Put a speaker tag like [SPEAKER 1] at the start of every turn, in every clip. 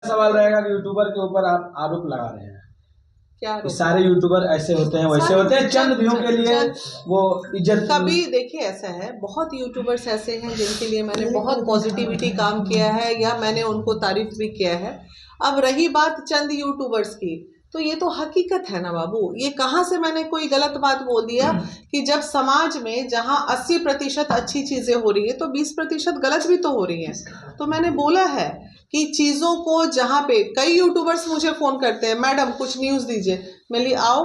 [SPEAKER 1] सवाल रहेगा कि यूट्यूबर के ऊपर आप आरोप लगा रहे हैं
[SPEAKER 2] क्या
[SPEAKER 1] कि सारे यूट्यूबर ऐसे होते हैं वैसे होते हैं, चंद व्यू के लिए वो इज्जत।
[SPEAKER 2] कभी देखिए ऐसा है, बहुत यूट्यूबर्स ऐसे हैं जिनके लिए मैंने बहुत पॉजिटिविटी काम किया है या मैंने उनको तारीफ भी किया है। अब रही बात चंद यूट्यूबर्स की, तो ये तो हकीकत है ना बाबू। ये कहाँ से मैंने कोई गलत बात बोल दिया कि जब समाज में जहाँ 80% अच्छी चीजें हो रही है तो 20% गलत भी तो हो रही है। तो मैंने बोला है कि चीजों को जहाँ पे कई यूट्यूबर्स मुझे फोन करते हैं, मैडम कुछ न्यूज दीजिए। मैं ली आओ,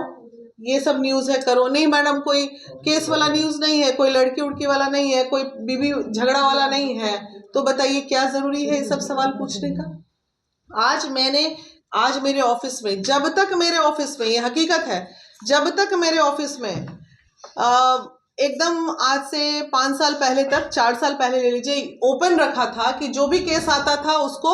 [SPEAKER 2] ये सब न्यूज है, करो। नहीं मैडम कोई केस वाला न्यूज नहीं है, कोई लड़की उड़की वाला नहीं है, कोई बीबी झगड़ा वाला नहीं है, तो बताइए क्या जरूरी है ये सब सवाल पूछने का। आज मेरे ऑफिस में, जब तक मेरे ऑफिस में, ये हकीकत है, जब तक मेरे ऑफिस में एकदम आज से 5 साल पहले तक, 4 साल पहले ले लीजिए, ओपन रखा था कि जो भी केस आता था उसको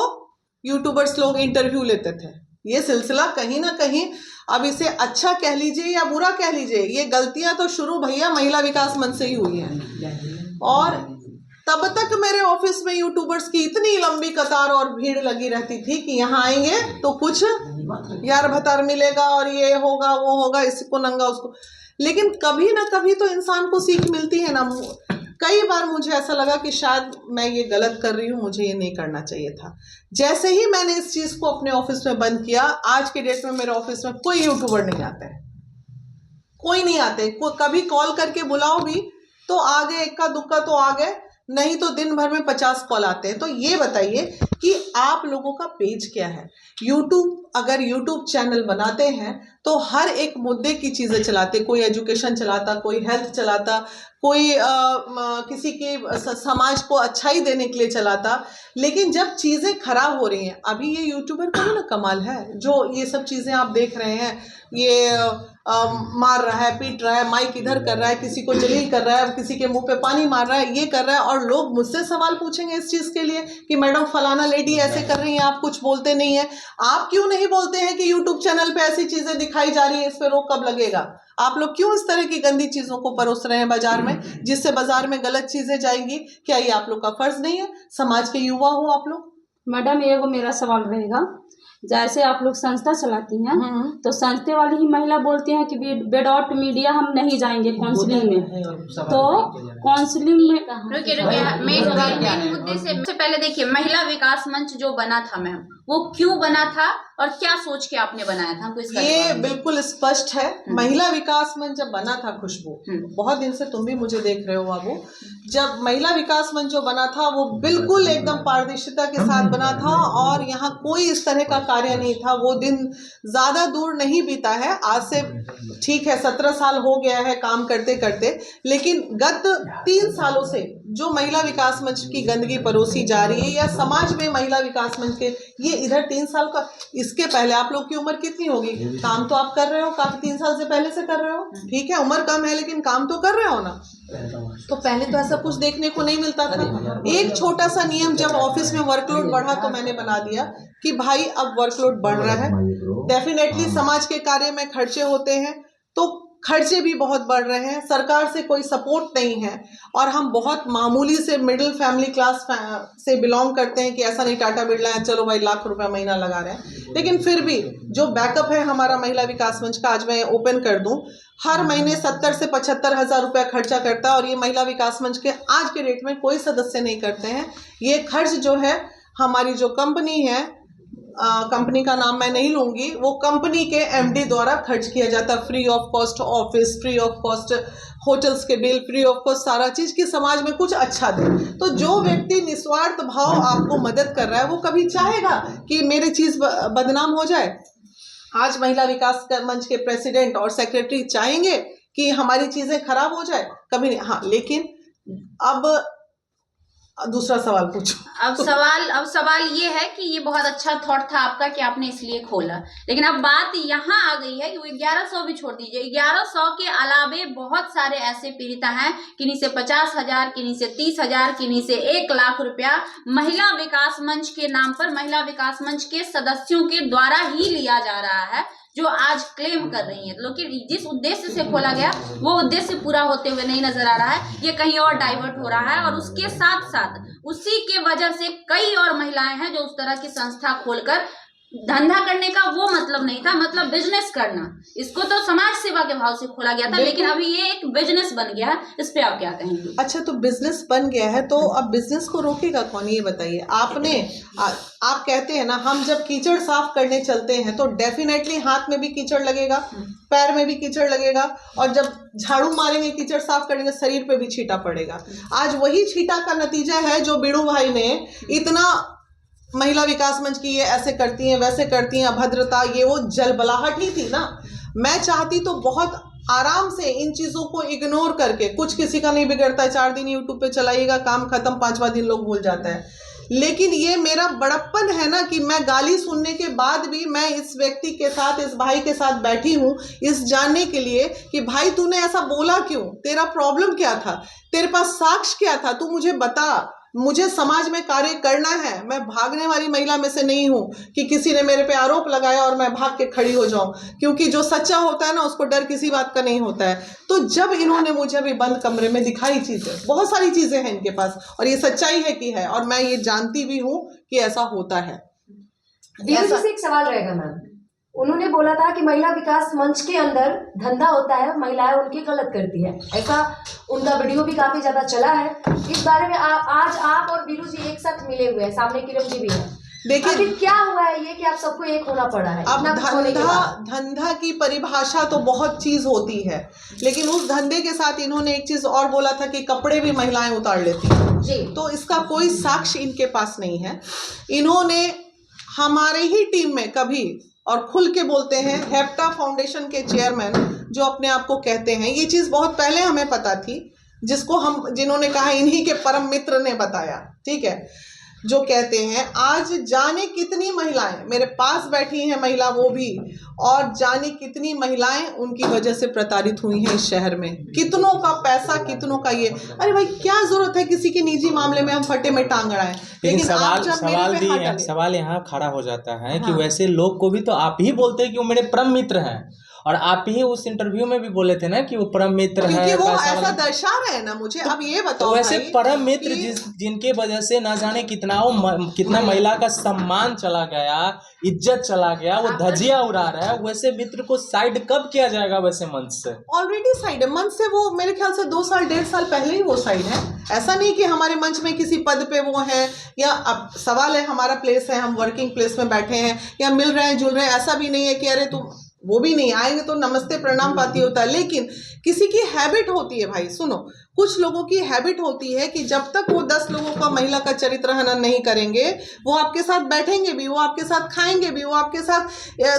[SPEAKER 2] यूट्यूबर्स लोग इंटरव्यू लेते थे। ये सिलसिला कहीं ना कहीं, अब इसे अच्छा कह लीजिए या बुरा कह लीजिए, ये गलतियां तो शुरू भैया महिला विकास मंच से ही हुई हैं। और तब तक मेरे ऑफिस में यूट्यूबर्स की इतनी लंबी कतार और भीड़ लगी रहती थी कि यहाँ आएंगे तो कुछ यार भतार मिलेगा और ये होगा वो होगा, इसको नंगा उसको। लेकिन कभी ना कभी तो इंसान को सीख मिलती है ना। कई बार मुझे ऐसा लगा कि शायद मैं ये गलत कर रही हूँ, मुझे ये नहीं करना चाहिए था। जैसे ही मैंने इस चीज को अपने ऑफिस में बंद किया, आज के डेट में मेरे ऑफिस में कोई यूट्यूबर नहीं आता है, कोई नहीं आते। कभी कॉल करके बुलाओ भी तो आ गए, इक्का दुक्का तो आ गए, नहीं तो दिन भर में 50 कॉल आते हैं। तो ये बताइए कि आप लोगों का पेज क्या है। अगर यूट्यूब चैनल बनाते हैं तो हर एक मुद्दे की चीजें चलाते, कोई एजुकेशन चलाता, कोई हेल्थ चलाता, कोई किसी के समाज को अच्छाई देने के लिए चलाता। लेकिन जब चीजें खराब हो रही हैं, अभी ये यूट्यूबर का भी ना कमाल है, जो ये सब चीजें आप देख रहे हैं, ये मार रहा है, पीट रहा है, माइक इधर कर रहा है, किसी को जलील कर रहा है, किसी के मुंह पे पानी मार रहा है, ये कर रहा है, और लोग मुझसे सवाल पूछेंगे इस चीज के लिए कि मैडम फलाना लेडी ऐसे कर रही है, आप कुछ बोलते नहीं है। आप क्यों नहीं बोलते हैं कि यूट्यूब चैनल पे ऐसी चीजें दिखाई जा रही है, इस पे रोक कब लगेगा? आप लोग क्यों इस तरह की गंदी चीजों को परोस रहे हैं बाजार में, जिससे बाजार में गलत चीजें जाएंगी? क्या ये आप लोग का फर्ज नहीं है? समाज के युवा हो आप लोग।
[SPEAKER 3] मैडम ये वो मेरा सवाल रहेगा, जैसे आप लोग संस्था चलाती हैं तो संस्था वाली ही महिला बोलती हैं कि विदाउट मीडिया हम नहीं जाएंगे काउंसलिंग में। तो काउंसलिंग में
[SPEAKER 4] मेन मुद्दे से पहले देखिए, महिला विकास मंच जो बना था मैम, वो क्यों बना था और क्या सोच के आपने बनाया था? हमको इसका
[SPEAKER 2] ये बिल्कुल स्पष्ट है। महिला विकास मंच जब बना था, खुशबू, बहुत दिन से तुम भी मुझे देख रहे हो बाबू, जब महिला विकास मंच जो बना था वो बिल्कुल एकदम पारदर्शिता के साथ बना था और यहाँ कोई इस तरह का कार्य नहीं था। वो दिन ज्यादा दूर नहीं बीता है, आज से ठीक है 17 साल हो गया है काम करते करते, लेकिन गत 3 सालों से जो महिला विकास मंच की गंदगी परोसी जा रही है या समाज में महिला विकास मंच के, ये इधर 3 साल का, इसके पहले आप लोग की उम्र कितनी होगी? काम तो आप कर रहे हो, काफी 3 साल से पहले से कर रहे हो, ठीक है उम्र कम है लेकिन काम तो कर रहे हो ना। तो पहले तो ऐसा कुछ देखने को नहीं मिलता था। एक छोटा सा नियम, जब ऑफिस में वर्कलोड बढ़ा तो मैंने बना दिया कि भाई अब वर्कलोड बढ़ रहा है, डेफिनेटली समाज के कार्य में खर्चे होते हैं, तो खर्चे भी बहुत बढ़ रहे हैं, सरकार से कोई सपोर्ट नहीं है, और हम बहुत मामूली से मिडिल फैमिली क्लास से बिलोंग करते हैं कि ऐसा नहीं टाटा बिरला है चलो भाई लाख रुपया महीना लगा रहे हैं। लेकिन फिर भी जो बैकअप है हमारा महिला विकास मंच का, आज मैं ओपन कर दूं, हर महीने 70 से 75 हजार रुपया खर्चा करता है, और ये महिला विकास मंच के आज के डेट में कोई सदस्य नहीं करते हैं। ये खर्च जो है हमारी जो कंपनी है, कंपनी का नाम मैं नहीं लूंगी, वो कंपनी के एमडी द्वारा खर्च किया जाता, free of cost office, free of cost hotels के बिल, फ्री ऑफ कॉस्ट सारा चीज कि समाज में कुछ अच्छा दे। तो जो व्यक्ति निस्वार्थ भाव आपको मदद कर रहा है वो कभी चाहेगा कि मेरी चीज बदनाम हो जाए? आज महिला विकास मंच के प्रेसिडेंट और सेक्रेटरी चाहेंगे कि हमारी चीजें खराब हो जाए? कभी नहीं। हाँ, लेकिन अब दूसरा सवाल पूछो।
[SPEAKER 4] अब सवाल ये है कि ये बहुत अच्छा थॉट था आपका कि आपने इसलिए खोला, लेकिन अब बात यहाँ आ गई है कि वो 1100 भी छोड़ दीजिए, 1100 के अलावे बहुत सारे ऐसे पीड़िता हैं, किन्हीं से 50,000, किन्हीं से 30,000, किन्हीं से 1 लाख रुपया महिला विकास मंच के नाम पर, महिला विकास मंच के सदस्यों के द्वारा ही लिया जा रहा है, जो आज क्लेम कर रही हैं, लेकिन जिस उद्देश्य से खोला गया वो उद्देश्य पूरा होते हुए नहीं नजर आ रहा है, ये कहीं और डाइवर्ट हो रहा है। और उसके साथ साथ उसी के वजह से कई और महिलाएं हैं जो उस तरह की संस्था खोलकर, धंधा करने का वो मतलब नहीं था, मतलब बिजनेस करना, इसको तो समाज सेवा के भाव से खोला गया था, लेकिन अभी ये एक बिजनेस बन गया है। इस पे आप क्या कहेंगे?
[SPEAKER 2] अच्छा, तो बिजनेस बन गया है तो अब बिजनेस को रोकेगा कौन, ये बताइए। आप कहते हैं ना, हम जब कीचड़ साफ करने चलते हैं तो डेफिनेटली हाथ में भी कीचड़ लगेगा, पैर में भी कीचड़ लगेगा, और जब झाड़ू मारेंगे कीचड़ साफ करेंगे शरीर पे भी छींटा पड़ेगा। आज वही छींटा का नतीजा है जो बीड़ू भाई ने इतना महिला विकास मंच की, ये ऐसे करती हैं वैसे करती हैं, अभद्रता, ये वो जलबलाहट ही थी ना। मैं चाहती तो बहुत आराम से इन चीज़ों को इग्नोर करके, कुछ किसी का नहीं बिगड़ता है, 4 दिन यूट्यूब पे चलाइएगा, काम खत्म, 5वां दिन लोग भूल जाते हैं। लेकिन ये मेरा बड़प्पन है ना कि मैं गाली सुनने के बाद भी मैं इस व्यक्ति के साथ, इस भाई के साथ बैठी हूँ, इस जानने के लिए कि भाई तूने ऐसा बोला क्यों, तेरा प्रॉब्लम क्या था, तेरे पास साक्ष्य क्या था, तू मुझे बता। मुझे समाज में कार्य करना है, मैं भागने वाली महिला में से नहीं हूँ कि किसी ने मेरे पे आरोप लगाया और मैं भाग के खड़ी हो जाऊं, क्योंकि जो सच्चा होता है ना उसको डर किसी बात का नहीं होता है। तो जब इन्होंने मुझे अभी बंद कमरे में दिखाई चीज़ें, बहुत सारी चीज़ें हैं इनके पास, और ये सच्चाई है कि है, और मैं ये जानती भी हूँ कि ऐसा होता है।
[SPEAKER 5] बीरू से एक सवाल रहेगा मैम, उन्होंने बोला था कि महिला विकास मंच के अंदर धंधा होता है, महिलाएं उनकी गलत करती है, ऐसा उनका वीडियो भी काफी ज्यादा चला है। इस बारे में आज आप और बीरू जी एक साथ मिले हुए हैं, सामने किरण जी भी है। देखिए क्या हुआ है ये कि आप सबको एक होना पड़ा है।
[SPEAKER 2] अब धंधा की परिभाषा तो बहुत चीज होती है, लेकिन उस धंधे के साथ इन्होंने एक चीज और बोला था कि कपड़े भी महिलाएं उतार लेती हैं जी। तो इसका कोई साक्ष्य इनके पास नहीं है। इन्होंने हमारे ही टीम में कभी, और खुल के बोलते हैं, हेप्टा फाउंडेशन के चेयरमैन जो अपने आप को कहते हैं, ये चीज़ बहुत पहले हमें पता थी, जिन्होंने कहा इन्हीं के परम मित्र ने बताया, ठीक है, जो कहते हैं आज जाने कितनी महिलाएं मेरे पास बैठी हैं, महिला वो भी, और जाने कितनी महिलाएं उनकी वजह से प्रताड़ित हुई हैं इस शहर में, कितनों का पैसा, कितनों का ये। अरे भाई क्या जरूरत है किसी के निजी मामले में हम फटे में टांग अड़ाएं। लेकिन
[SPEAKER 1] सवाल यहाँ खड़ा हो जाता है कि वैसे लोग को भी तो आप ही बोलते हैं कि वो मेरे परम मित्र हैं, और आप ही उस इंटरव्यू में भी बोले थे ना कि वो परम मित्र हैं,
[SPEAKER 2] क्योंकि वो ऐसा दर्शा रहे हैं ना मुझे। अब ये बताओ,
[SPEAKER 1] तो वैसे परम मित्र जिनके वजह से ना जाने कितना महिला का सम्मान चला गया, इज्जत चला गया, वो धजिया उड़ा रहा है, वैसे मित्र को साइड कब किया जाएगा वैसे मंच से?
[SPEAKER 2] ऑलरेडी साइड है मंच से, वो मेरे ख्याल से 2 साल 1.5 साल पहले ही वो साइड है। ऐसा नहीं कि हमारे मंच में किसी पद पे वो है, या अब सवाल है हमारा प्लेस है, हम वर्किंग प्लेस में बैठे हैं या मिल रहे हैं जुल रहे हैं, ऐसा भी नहीं है कि अरे तुम, वो भी नहीं आएंगे तो नमस्ते प्रणाम पाती होता है। लेकिन किसी की हैबिट होती है भाई, सुनो, कुछ लोगों की हैबिट होती है कि जब तक वो 10 लोगों का महिला का चरित्र हनन नहीं करेंगे, वो आपके साथ बैठेंगे भी, वो आपके साथ खाएंगे भी, वो आपके साथ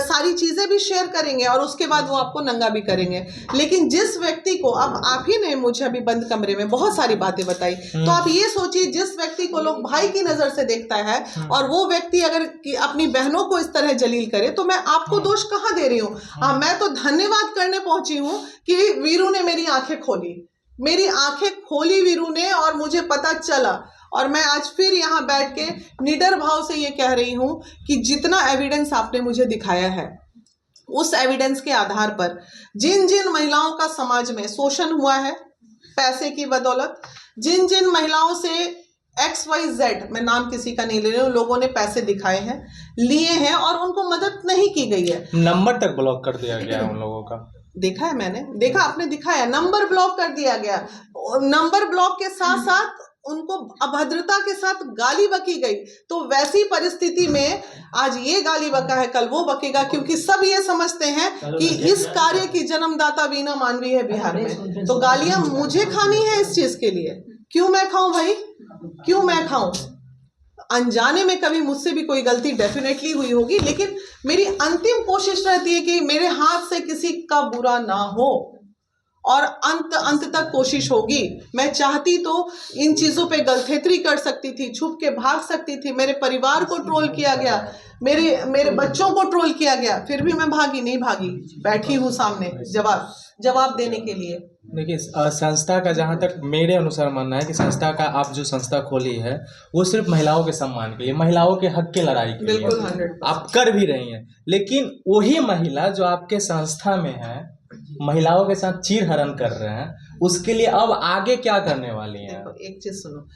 [SPEAKER 2] सारी चीज़ें भी शेयर करेंगे, और उसके बाद वो आपको नंगा भी करेंगे। लेकिन जिस व्यक्ति को, अब आप ही ने मुझे अभी बंद कमरे में बहुत सारी बातें बताई, तो आप ये सोचिए, जिस व्यक्ति को लोग भाई की नज़र से देखता है, और वो व्यक्ति अगर अपनी बहनों को इस तरह जलील करे, तो मैं आपको दोष कहाँ दे रही हूँ? मैं तो धन्यवाद करने पहुंची हूँ कि वीरू ने मेरी आंखें खोली वीरू ने, और मुझे पता चला, और मैं आज फिर यहाँ बैठ के निडर भाव से ये कह रही हूँ कि जितना एविडेंस आपने मुझे दिखाया है, उस एविडेंस के आधार पर जिन जिन महिलाओं का समाज में शोषण हुआ है पैसे की बदौलत, जिन जिन महिलाओं से XYZ, मैं नाम किसी का नहीं ले रही हूँ, लोगों ने पैसे दिखाए हैं, लिए हैं, और उनको मदद नहीं की गई है।
[SPEAKER 1] नंबर तक ब्लॉक कर दिया गया है उन लोगों का,
[SPEAKER 2] देखा है मैंने, देखा आपने दिखाया, नंबर ब्लॉक कर दिया गया। नंबर ब्लॉक के साथ साथ उनको अभद्रता के साथ गाली बकी गई। तो वैसी परिस्थिति में आज ये गाली बका है, कल वो बकेगा, क्योंकि सब ये समझते हैं कि इस कार्य की जन्मदाता वीना मानवी है बिहार में, तो गालियां मुझे खानी है इस चीज के लिए। क्यों मैं खाऊं भाई, क्यों मैं खाऊं? अनजाने में कभी मुझसे भी कोई गलती डेफिनेटली हुई होगी, लेकिन मेरी अंतिम कोशिश रहती है कि मेरे हाथ से किसी का बुरा ना हो, और अंत तक कोशिश होगी। मैं चाहती तो इन चीज़ों पे गलथेतरी कर सकती थी, छुप के भाग सकती थी, मेरे परिवार को ट्रोल किया गया, मेरे बच्चों को ट्रोल किया गया, फिर भी मैं भागी नहीं भागी, बैठी हूँ सामने जवाब देने के लिए।
[SPEAKER 1] देखिए संस्था का जहाँ तक मेरे अनुसार मानना है कि संस्था का आप जो संस्था खोली है वो सिर्फ महिलाओं के सम्मान के लिए, महिलाओं के हक की लड़ाई के लिए
[SPEAKER 2] बिल्कुल 100%
[SPEAKER 1] आप कर भी रही हैं, लेकिन वही महिला जो आपके संस्था में है महिलाओं के साथ चीरहरण कर रहे हैं, उसके लिए अब आगे क्या करने वाली हैं?
[SPEAKER 2] एक चीज सुनो,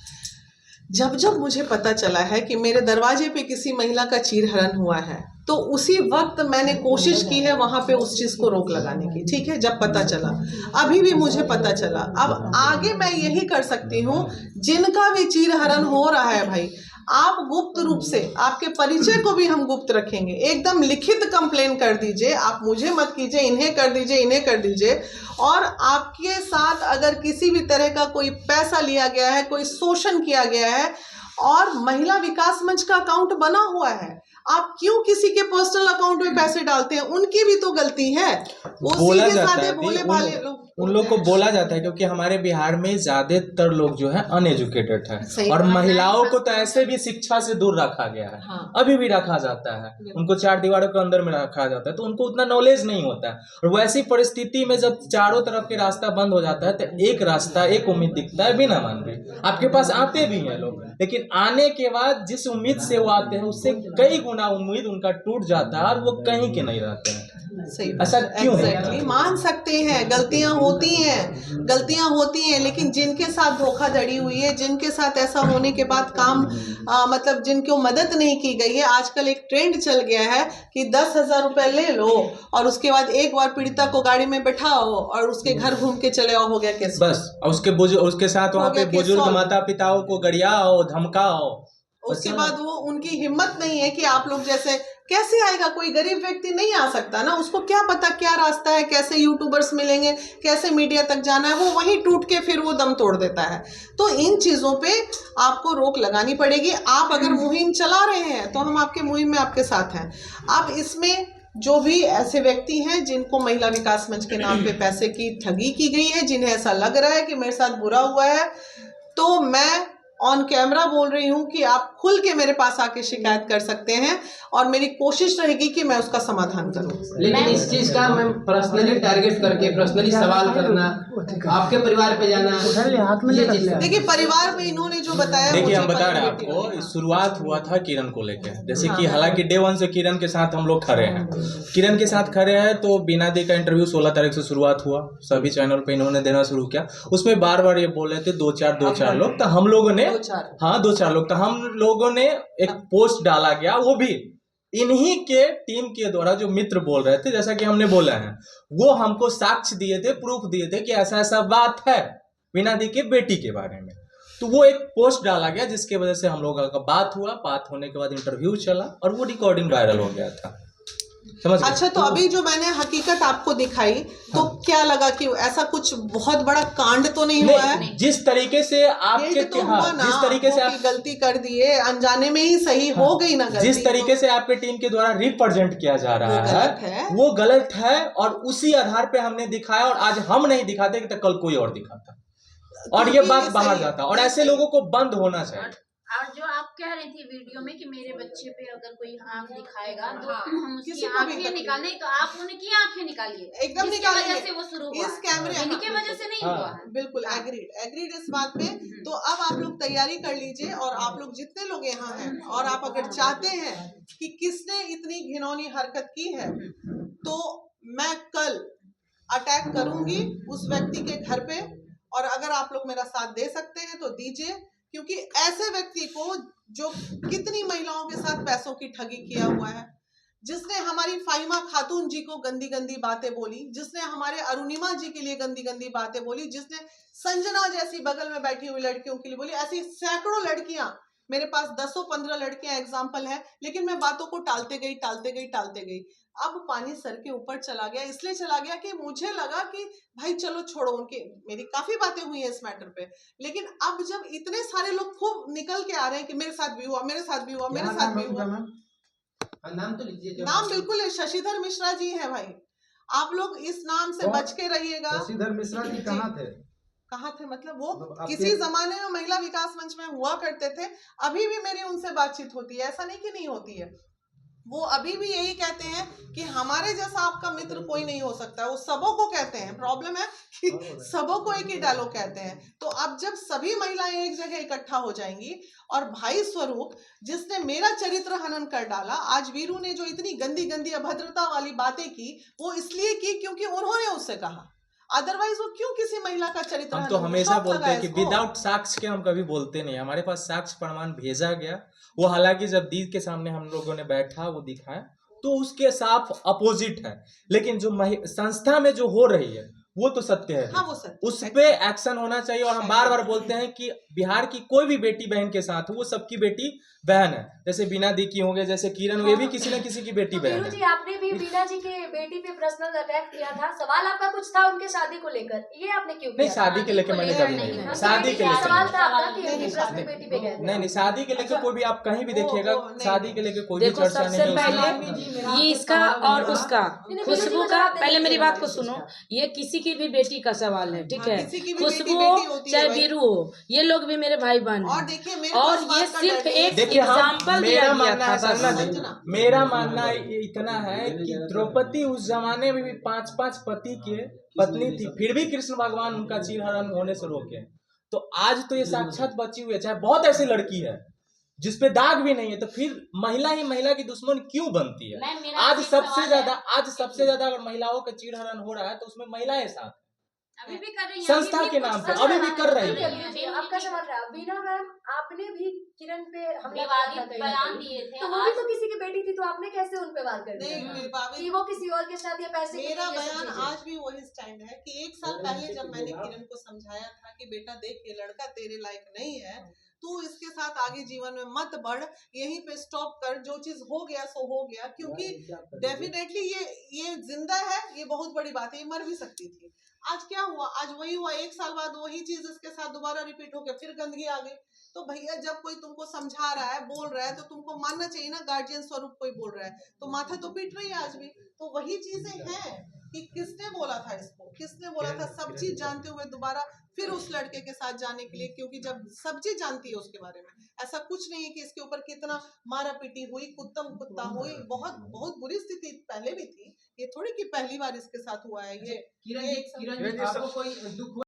[SPEAKER 2] जब मुझे पता चला है कि मेरे दरवाजे पे किसी महिला का चीरहरण हुआ है, तो उसी वक्त मैंने कोशिश की है वहां पे उस चीज को रोक लगाने की, ठीक है, जब पता चला। अभी भी मुझे पता चला, अब आगे मैं यही कर सकती हूँ, जिनका भी चीरहरण हो रहा है भाई, आप गुप्त रूप से, आपके परिचय को भी हम गुप्त रखेंगे, एकदम लिखित कंप्लेन कर दीजिए, आप मुझे मत कीजिए, इन्हें कर दीजिए, इन्हें कर दीजिए। और आपके साथ अगर किसी भी तरह का कोई पैसा लिया गया है, कोई शोषण किया गया है, और महिला विकास मंच का अकाउंट बना हुआ है, आप क्यों किसी के पर्सनल अकाउंट में पैसे डालते हैं? उनकी भी तो गलती है। वो
[SPEAKER 1] बोला
[SPEAKER 2] सीधे
[SPEAKER 1] जाता
[SPEAKER 2] साधे
[SPEAKER 1] है
[SPEAKER 2] भोले भाले लोग,
[SPEAKER 1] उन लोग को बोला जाता है, क्योंकि हमारे बिहार में ज्यादातर लोग जो है अनएजुकेटेड है और महिलाओं को तो ऐसे भी शिक्षा से दूर रखा गया है।
[SPEAKER 2] हाँ।
[SPEAKER 1] अभी भी रखा जाता है, उनको 4 दीवारों के अंदर में रखा जाता है, तो उनको उतना नॉलेज नहीं होता है। और वैसी परिस्थिति में जब चारों तरफ के रास्ता बंद हो जाता है तो एक रास्ता, एक उम्मीद दिखता है, बिना मान भी आपके पास आते भी हैं लोग, लेकिन आने के बाद जिस उम्मीद से वो आते हैं उससे कई गुना उम्मीद उनका टूट जाता है और वो कहीं के नहीं रहते हैं।
[SPEAKER 2] सही
[SPEAKER 1] ऐसा क्यों है?
[SPEAKER 2] एग्जैक्टली मान सकते हैं, गलतियां होती हैं, लेकिन जिनके साथ धोखाधड़ी हुई है, जिनके साथ ऐसा होने के बाद काम मतलब जिनको मदद नहीं की गई है, आजकल एक ट्रेंड चल गया है कि 10,000 रुपए ले लो और उसके बाद एक बार पीड़िता को गाड़ी में बैठाओ और उसके घर घूम के चले आओ, हो गया केस
[SPEAKER 1] बस। उसके साथ वहाँ पे बुजुर्ग माता पिताओं को गरियाओ, धमकाओ।
[SPEAKER 2] उसके बाद वो उनकी हिम्मत नहीं है कि आप लोग जैसे, कैसे आएगा? कोई गरीब व्यक्ति नहीं आ सकता ना, उसको क्या पता क्या रास्ता है, कैसे यूट्यूबर्स मिलेंगे, कैसे मीडिया तक जाना है, वो वहीं टूट के फिर वो दम तोड़ देता है। तो इन चीज़ों पे आपको रोक लगानी पड़ेगी। आप अगर मुहिम चला रहे हैं तो हम आपके मुहिम में आपके साथ हैं। अब इसमें जो भी ऐसे व्यक्ति हैं जिनको महिला विकास मंच के नाम पे पैसे की ठगी की गई है, जिन्हें ऐसा लग रहा है कि मेरे साथ बुरा हुआ है, तो मैं ऑन कैमरा बोल रही हूँ कि आप खुल के मेरे पास आके शिकायत कर सकते हैं और मेरी कोशिश रहेगी कि मैं उसका समाधान करूँ।
[SPEAKER 6] लेकिन इस चीज का मैं पर्सनली टारगेट करके पर्सनली सवाल करना, आपके परिवार पे जाना, ये चीज
[SPEAKER 2] देखिए परिवार में इन्होंने जो बताया,
[SPEAKER 1] देखिए हम
[SPEAKER 2] मुझे
[SPEAKER 1] बता रहे हैं
[SPEAKER 2] पता
[SPEAKER 1] आपको, शुरुआत हुआ था किरण को लेकर, जैसे कि हालांकि डे 1 से किरण के साथ हम लोग खड़े हैं, किरण के साथ खड़े हैं, तो बीना दी का इंटरव्यू 16 तारीख से शुरुआत हुआ, सभी चैनल पे इन्होंने देना शुरू किया। उसमें बार बार ये बोल रहे थे 2-4 लोग, तो हम लोगों ने 2-4 लोग, तो हम लोगों ने एक पोस्ट डाला गया, वो भी इन्हीं के टीम के द्वारा, जो मित्र बोल रहे थे, जैसा कि हमने बोला है, वो हमको साक्ष्य दिए थे, प्रूफ दिए थे कि ऐसा ऐसा बात है वीणा दी की बेटी के बारे में। तो वो एक पोस्ट डाला गया जिसके वजह से हम लोगों का बात हुआ, बात होने के बाद इंटरव्यू चला और वो रिकॉर्डिंग वायरल हो गया था। समझ
[SPEAKER 2] अच्छा, तो अभी जो मैंने हकीकत आपको दिखाई, तो क्या लगा कि ऐसा कुछ बहुत बड़ा कांड तो नहीं हुआ है?
[SPEAKER 1] जिस तरीके से आपके
[SPEAKER 2] तो हुआ ना,
[SPEAKER 1] जिस तरीके से आप
[SPEAKER 2] गलती कर दिए, अनजाने में ही सही हो गई ना गलती।
[SPEAKER 1] जिस तरीके से आपके टीम के द्वारा रिप्रेजेंट किया जा रहा है वो गलत है, और उसी आधार पे हमने दिखाया, और आज हम नहीं दिखाते कि तो कल कोई और दिखाता और ये बात बाहर जाता, और ऐसे लोगों को बंद होना चाहिए।
[SPEAKER 4] और जो आप कह रही थी वीडियो में कि मेरे बच्चे पे अगर कोई आंख दिखाएगा तो हम उसकी आंखें निकालें, तो आप उनकी आंखें निकालिए,
[SPEAKER 2] एकदम
[SPEAKER 4] निकालिए, वजह से वो शुरू हुआ,
[SPEAKER 2] इस कैमरे
[SPEAKER 4] इनके वजह से नहीं हुआ।
[SPEAKER 2] बिल्कुल एग्रीड इस बात पे। तो अब आप लोग तैयारी कर लीजिए, और आप लोग जितने लोग यहाँ हैं, और आप अगर चाहते हैं कि किसने इतनी घिनौनी हरकत की है, तो मैं कल अटैक करूंगी उस व्यक्ति के घर पे, और अगर आप लोग मेरा साथ दे सकते हैं तो दीजिए, क्योंकि ऐसे व्यक्ति को जो कितनी महिलाओं के साथ पैसों की ठगी किया हुआ है, जिसने हमारी फाहिमा खातून जी को गंदी गंदी बातें बोली, जिसने हमारे अरुणिमा जी के लिए गंदी गंदी बातें बोली, जिसने संजना जैसी बगल में बैठी हुई लड़कियों के लिए बोली, ऐसी सैकड़ों लड़कियां, मेरे पास 10-15 लड़कियां एग्जाम्पल है, लेकिन मैं बातों को टालते गई। अब पानी सर के ऊपर चला गया, इसलिए चला गया कि मुझे लगा कि भाई चलो छोड़ो, उनके मेरी काफी बातें हुई है इस मैटर पे, लेकिन अब जब इतने सारे लोग खूब निकल के आ रहे हैं कि मेरे साथ भी हुआ,
[SPEAKER 6] नाम तो लीजिए।
[SPEAKER 2] नाम बिल्कुल है, शशिधर मिश्रा जी है भाई, आप लोग इस नाम से बच के रहिएगा।
[SPEAKER 7] शशिधर मिश्रा जी कहाँ थे?
[SPEAKER 2] मतलब वो किसी जमाने में महिला विकास मंच में हुआ करते थे, अभी भी मेरी उनसे बातचीत होती है, ऐसा नहीं कि नहीं होती है। वो अभी भी यही कहते हैं कि हमारे जैसा आपका मित्र कोई नहीं हो सकता। वो सबों को कहते हैं। प्रॉब्लम है कि सबों को एक ही डायलॉग कहते हैं। तो अब जब सभी महिलाएं एक जगह इकट्ठा हो जाएंगी और भाई स्वरूप जिसने मेरा चरित्र हनन कर डाला, आज वीरू ने जो इतनी गंदी गंदी अभद्रता वाली बातें की, वो इसलिए की क्योंकि उन्होंने उससे कहा। अदरवाइज वो क्यों किसी महिला का चरित्र
[SPEAKER 1] हम
[SPEAKER 2] हनन
[SPEAKER 1] तो
[SPEAKER 2] करे?
[SPEAKER 1] हमेशा
[SPEAKER 2] शौक
[SPEAKER 1] बोलते
[SPEAKER 2] लगा
[SPEAKER 1] हैं कि
[SPEAKER 2] इसको।
[SPEAKER 1] विदाउट साक्ष्य के हम कभी बोलते नहीं। हमारे पास साक्ष्य प्रमाण भेजा गया, वो हालांकि जब दीद के सामने हम लोगों ने बैठा वो दिखाया तो उसके साफ अपोजिट है, लेकिन जो संस्था में जो हो रही है वो तो सत्य है।
[SPEAKER 2] हाँ, वो सत्य
[SPEAKER 1] उस पे एक्शन होना चाहिए। और हम बार बार बोलते हैं कि बिहार की कोई भी बेटी बहन के साथ हो, वो सबकी बेटी बहन है। जैसे बीना दी की होंगे, जैसे किरण, ये भी किसी न किसी की बेटी
[SPEAKER 5] तो
[SPEAKER 1] बहन
[SPEAKER 5] वीरू
[SPEAKER 1] है।
[SPEAKER 5] जी, आपने भी बीना जी के बेटी पे पर्सनल अटैक किया था। सवाल आपका कुछ था उनके शादी को लेकर, ये आपने क्यों
[SPEAKER 1] नहीं,
[SPEAKER 5] किया?
[SPEAKER 1] शादी के लेके मैंने कभी नहीं बोला। शादी के लेके
[SPEAKER 5] सवाल
[SPEAKER 1] नहीं।
[SPEAKER 5] था आपका कि उनकी पर्सनल बेटी पे गए थे।
[SPEAKER 1] नहीं, शादी के लेके कोई भी आप कहीं भी देखिएगा,
[SPEAKER 2] नहीं,
[SPEAKER 1] शादी के लेके कोई भी
[SPEAKER 7] देखो,
[SPEAKER 1] चर्चा
[SPEAKER 7] सबसे
[SPEAKER 1] नहीं है
[SPEAKER 7] पहले
[SPEAKER 1] उसमें।
[SPEAKER 7] ये इसका और उसका खुशबू का, पहले मेरी बात को सुनो। ये किसी की भी बेटी का सवाल है, ठीक
[SPEAKER 2] हाँ,
[SPEAKER 7] है।
[SPEAKER 2] किसी की भी
[SPEAKER 7] खुशबू
[SPEAKER 2] बेटी
[SPEAKER 7] हो
[SPEAKER 2] होती है
[SPEAKER 7] चाहे
[SPEAKER 2] भाई।
[SPEAKER 7] वीरू हो, ये लोग भी मेरे भाई बहन
[SPEAKER 2] और
[SPEAKER 7] हैं।
[SPEAKER 2] देखिए मेरे
[SPEAKER 7] और
[SPEAKER 2] पास
[SPEAKER 7] ये
[SPEAKER 2] बात का
[SPEAKER 7] सिर्फ
[SPEAKER 2] डर नहीं है।
[SPEAKER 7] एक
[SPEAKER 1] देखिए,
[SPEAKER 7] एग्जाम्पल दिया
[SPEAKER 1] मेरा
[SPEAKER 7] गया
[SPEAKER 1] मानना
[SPEAKER 7] था
[SPEAKER 1] है
[SPEAKER 7] बस।
[SPEAKER 1] समझना, मेरा मानना इतना है कि द्रौपदी उस जमाने में भी 5-5 पति के पत्नी थी, फिर भी कृष्ण भगवान उनका चीरहरण होने से रोके। तो आज तो ये साक्षात बची हुई है। चाहे बहुत ऐसी लड़की है जिसपे दाग भी नहीं है, तो फिर महिला ही महिला की दुश्मन क्यों बनती है? आज सबसे ज्यादा अगर महिलाओं का चीरहरण हो रहा है तो उसमें महिलाएं साथ
[SPEAKER 4] अभी भी कर रही हैं,
[SPEAKER 1] संस्था
[SPEAKER 4] अभी भी
[SPEAKER 1] के
[SPEAKER 4] कुछ
[SPEAKER 1] नाम पे
[SPEAKER 4] संस्था
[SPEAKER 1] अभी भी कर रही
[SPEAKER 5] ठीक
[SPEAKER 1] है।
[SPEAKER 5] है, वीरू जी, आपका सवाल रहा। बीना मैम, आपने भी किरण पे हमला
[SPEAKER 4] विवादित
[SPEAKER 5] किया था कहीं ना
[SPEAKER 4] बयान
[SPEAKER 5] कहीं।
[SPEAKER 4] दिए थे।
[SPEAKER 5] तो वो भी तो किसी की बेटी थी, तो आपने कैसे उन पे वार कर दिया
[SPEAKER 2] नहीं,
[SPEAKER 5] कि वो किसी और के साथ या पैसे के लिए
[SPEAKER 2] मेरा
[SPEAKER 5] ये सब
[SPEAKER 2] बयान
[SPEAKER 5] चीजें?
[SPEAKER 2] आज भी वही स्टैंड है कि 1 साल पहले जब मैंने किरण को समझाया था कि बेटा देख, ये लड़का तेरे लायक नहीं है, तू इसके साथ आगे जीवन में मत बढ़, यहीं पे स्टॉप कर, जो चीज हो गया सो हो गया। क्योंकि डेफिनेटली ये जिंदा है, ये बहुत बड़ी बात है, ये मर भी सकती थी। आज क्या हुआ? आज वही हुआ। 1 साल बाद वही चीज इसके साथ दोबारा रिपीट हो गया, फिर गंदगी आ गई। तो भैया, जब कोई तुमको समझा रहा है, बोल रहा है, तो तुमको मानना चाहिए ना। गार्जियन स्वरूप कोई बोल रहा है तो माथा तो पीट रही है आज भी। तो वही चीजें हैं कि किसने बोला था इसको, किसने बोला था सब चीज जानते हुए दोबारा फिर उस लड़के के साथ जाने के लिए। क्योंकि जब सब चीज जानती है उसके बारे में, ऐसा कुछ नहीं है कि इसके ऊपर कितना मारा पीटी हुई, कुत्ता हुई। बहुत बहुत बुरी स्थिति पहले भी थी, ये थोड़ी कि पहली बार इसके साथ हुआ है। ये
[SPEAKER 6] किरण जी, आपको कोई दुख